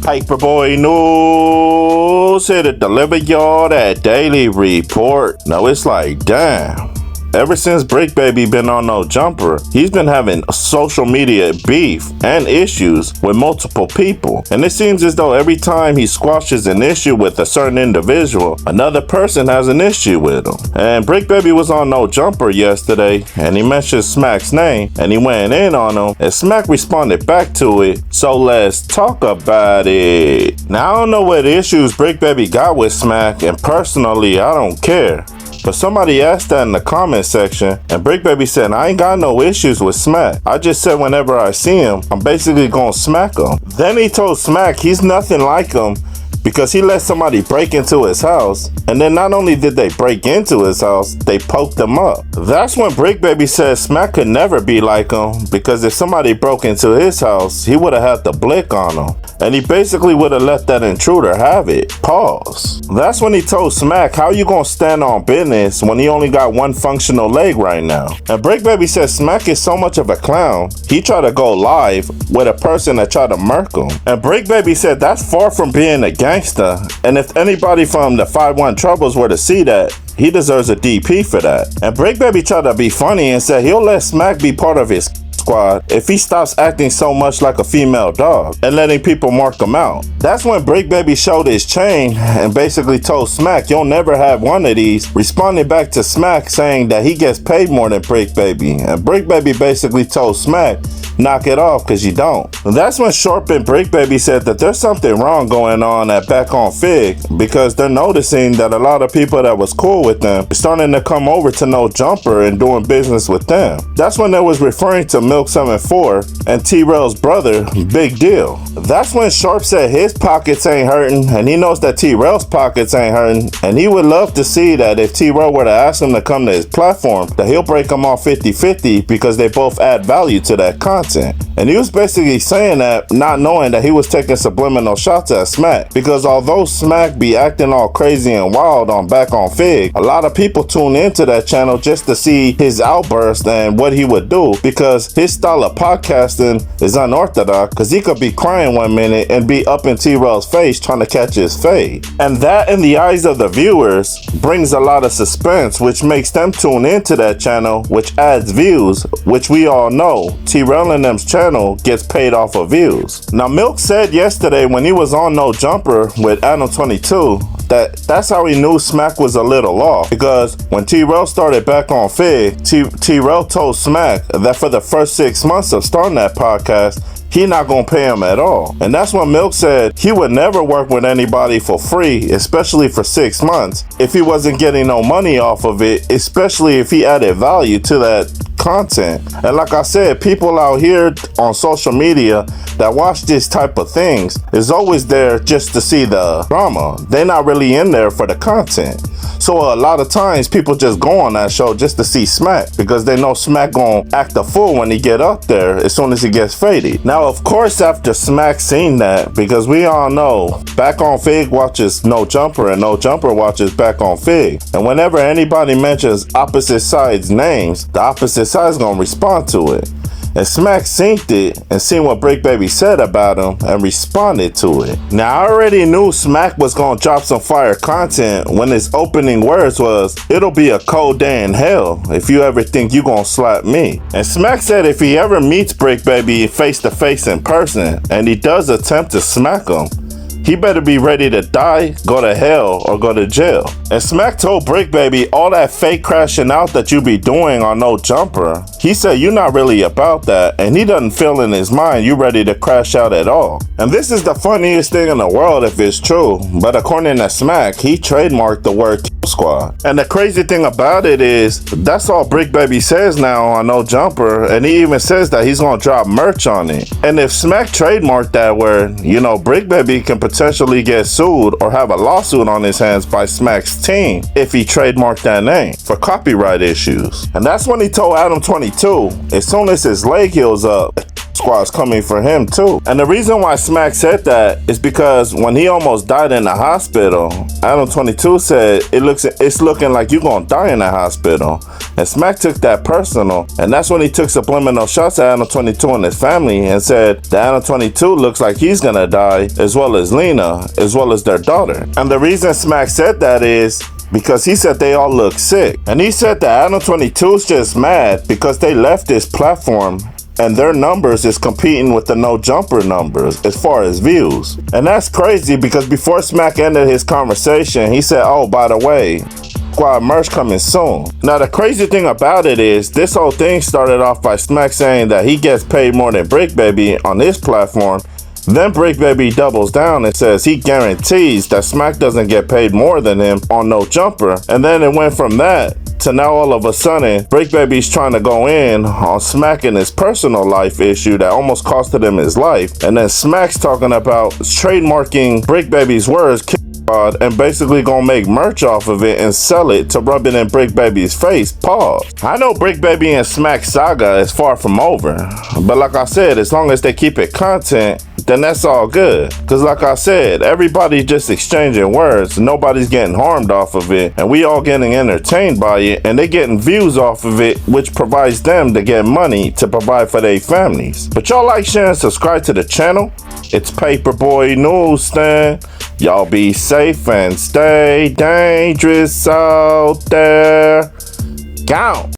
Paperboy News here to deliver y'all that daily report. Now it's like, damn. Ever since Bric Baby been on No Jumper, he's been having social media beef and issues with multiple people. And it seems as though every time he squashes an issue with a certain individual, another person has an issue with him. And Bric Baby was on No Jumper yesterday, and he mentioned Smacc's name, and he went in on him, and Smacc responded back to it. So let's talk about it. Now I don't know what issues Bric Baby got with Smacc, and personally I don't care. But somebody asked that in the comment section, and Bric Baby said, I ain't got no issues with Smacc. I just said whenever I see him, I'm basically gonna smack him. Then he told Smacc he's nothing like him because he let somebody break into his house, and then not only did they break into his house, they poked him up. That's when Bric Baby said Smacc could never be like him because if somebody broke into his house, he would have had to blick on him, and he basically would have let that intruder have it. Pause. That's when he told Smacc, how you gonna stand on business when he only got one functional leg right now? And Bric Baby said Smacc is so much of a clown, he tried to go live with a person that tried to murk him. And Bric Baby said that's far from being a gangster, and if anybody from the 5-1 Troubles were to see that, he deserves a DP for that. And Bric Baby tried to be funny and said he'll let Smacc be part of his squad if he stops acting so much like a female dog and letting people mark him out. That's when Bric Baby showed his chain and basically told Smacc, you'll never have one of these, responding back to Smacc saying that he gets paid more than Bric Baby. And Bric Baby basically told Smacc, knock it off because you don't. And that's when Sharp and Bric Baby said that there's something wrong going on at Back on Fig because they're noticing that a lot of people that was cool with them are starting to come over to No Jumper and doing business with them. That's when they was referring to Milk 74 and T-Rail's brother, Big Deal. That's when Sharp said his pockets ain't hurting, and he knows that T-Rail's pockets ain't hurting, and he would love to see that if T-Rail were to ask him to come to his platform, that he'll break them off 50-50 because they both add value to that content. And he was basically saying that not knowing that he was taking subliminal shots at Smacc, because although Smacc be acting all crazy and wild on Back on Fig, a lot of people tune into that channel just to see his outburst and what he would do, because his style of podcasting is unorthodox, because he could be crying one minute and be up in T-Rail's face trying to catch his fade. And that, in the eyes of the viewers, brings a lot of suspense, which makes them tune into that channel, which adds views, which we all know T-Rail and them's channel gets paid off of views. Now Milk said yesterday when he was on No Jumper with Adam 22 that's how he knew Smacc was a little off, because when T-Rail started Back on Fig, T-Rail told Smacc that for the first 6 months of starting that podcast, he not gonna pay him at all. And that's when Milk said he would never work with anybody for free, especially for 6 months, if he wasn't getting no money off of it, especially if he added value to that content. And like I said, people out here on social media that watch this type of things is always there just to see the drama. They're not really in there for the content. So a lot of times people just go on that show just to see Smacc, because they know Smacc gonna act a fool when he get up there as soon as he gets faded. Now of course after Smacc seen that, because we all know Back on Fig watches No Jumper and No Jumper watches Back on Fig, and whenever anybody mentions opposite sides names, the opposite side's gonna respond to it. And Smacc synced it and seen what Bric Baby said about him and responded to it. Now I already knew Smacc was gonna drop some fire content when his opening words was, it'll be a cold day in hell if you ever think you gonna slap me. And Smacc said if he ever meets Bric Baby face to face in person and he does attempt to smack him, he better be ready to die, go to hell, or go to jail. And Smacc told Bric Baby all that fake crashing out that you be doing on No Jumper, he said you're not really about that, and he doesn't feel in his mind you ready to crash out at all. And this is the funniest thing in the world if it's true, but according to Smacc, he trademarked the word Kill Squad. And the crazy thing about it is, that's all Bric Baby says now on No Jumper, and he even says that he's gonna drop merch on it. And if Smacc trademarked that word, you know, Bric Baby can potentially get sued or have a lawsuit on his hands by Smacc's team if he trademarked that name for copyright issues. And that's when he told Adam 22, as soon as his leg heals up, squad's coming for him too. And the reason why Smacc said that is because when he almost died in the hospital, Adam 22 said it's looking like you're gonna die in the hospital. And Smacc took that personal, and that's when he took subliminal shots at Adam 22 and his family and said that Adam 22 looks like he's gonna die, as well as Lena, as well as their daughter. And the reason Smacc said that is because he said they all look sick. And he said that Adam 22 is just mad because they left this platform and their numbers is competing with the no jumper numbers as far as views. And that's crazy because before Smacc ended his conversation, he said, oh, by the way, squad merch coming soon. Now the crazy thing about it is this whole thing started off by Smacc saying that he gets paid more than Bric Baby on his platform. Then Bric Baby doubles down and says he guarantees that Smacc doesn't get paid more than him on no jumper. And then it went from that to now all of a sudden Bric Baby's trying to go in on Smacc and his personal life issue that almost costed him his life. And then Smacc's talking about trademarking Bric Baby's words and basically gonna make merch off of it and sell it to rub it in Bric Baby's face. Pause. I know Bric Baby and Smacc saga is far from over, but like I said, as long as they keep it content, then that's all good. Cause like I said, everybody's just exchanging words, nobody's getting harmed off of it, and we all getting entertained by it, and they getting views off of it, which provides them to get money to provide for their families. But y'all like, share, and subscribe to the channel. It's Paperboy Newsstand. Y'all be safe and stay dangerous out there. Count.